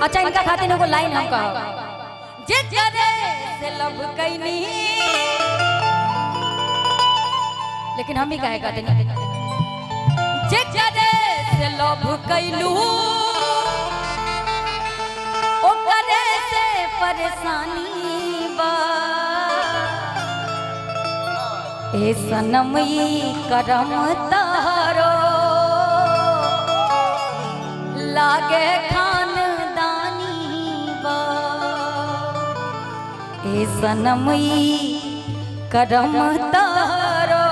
अच्छा इनका खातिर एगो लाइन हम कहो जे करे से लब कैनी, लेकिन हम ही कहे कहते नहीं जे करे से लब कैलू ओ करे से परेशानी बा ए सनम ई करम तारो लागे खानदानी बा ए सनम ई करम तारो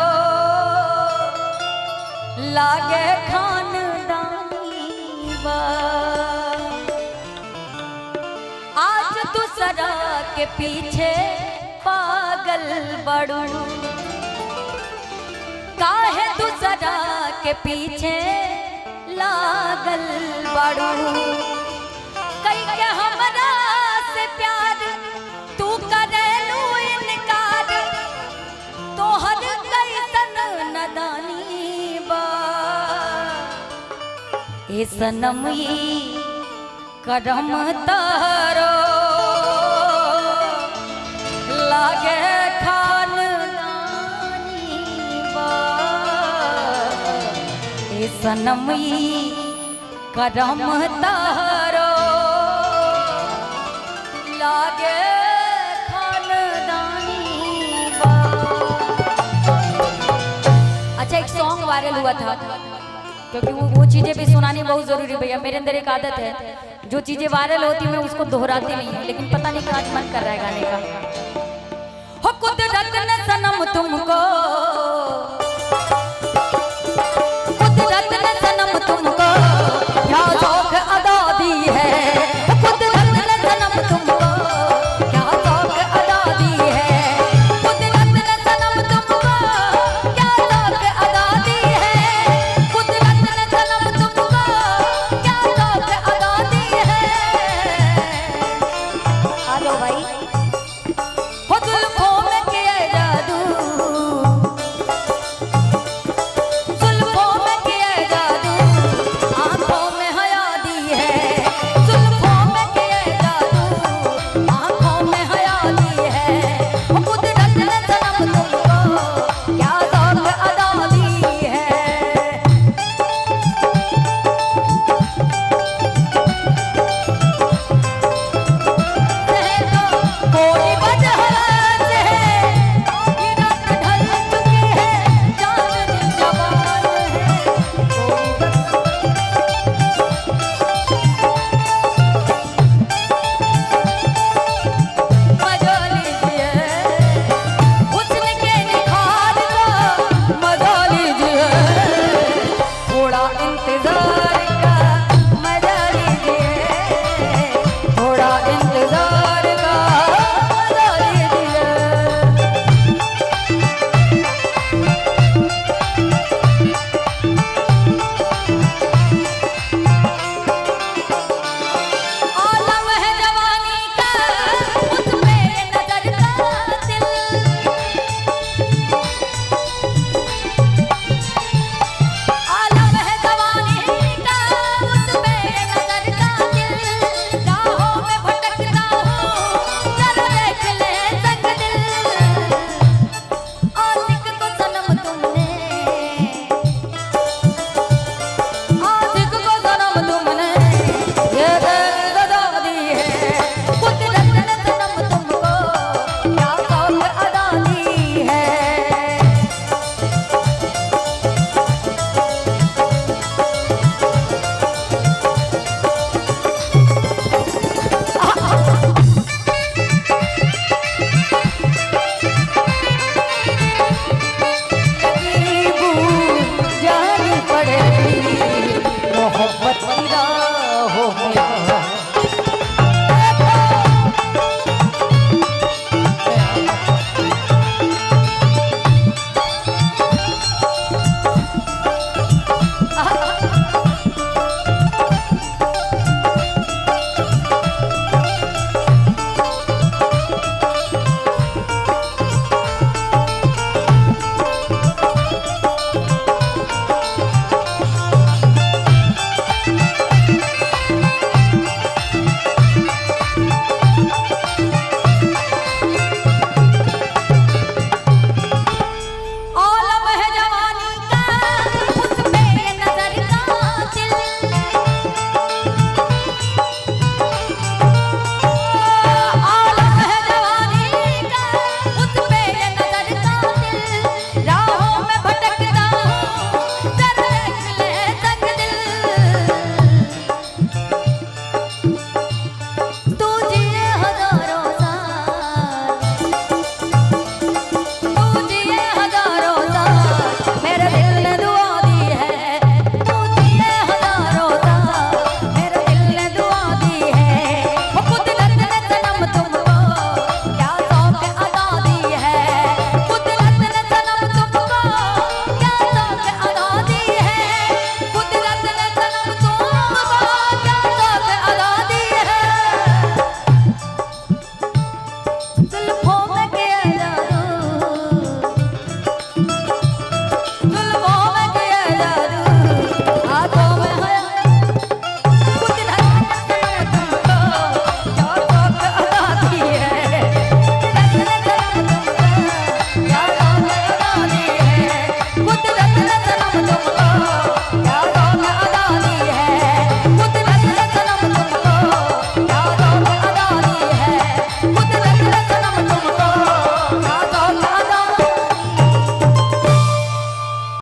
लागे खानदानी बा आज दूसरा के पीछे पागल बड़ू काहे दूसरा के पीछे लागल बड़ू कई के हमरा से प्यार तू करेलू इनकार तोहर कैसन नदानी बा ए सनम ई करम तारो लागे खानदानी बा ए सनम ई करम तारो लागे खानदानी बा। अच्छा एक सॉन्ग वायरल हुआ था क्योंकि वो चीजें भी सुनानी बहुत जरूरी भैया। मेरे अंदर एक आदत है जो चीजें वायरल होती मैं उसको दोहराती नहीं हूँ, लेकिन पता नहीं आज मन कर रहा है गाने का। हो कुदरत ने सनम तुमको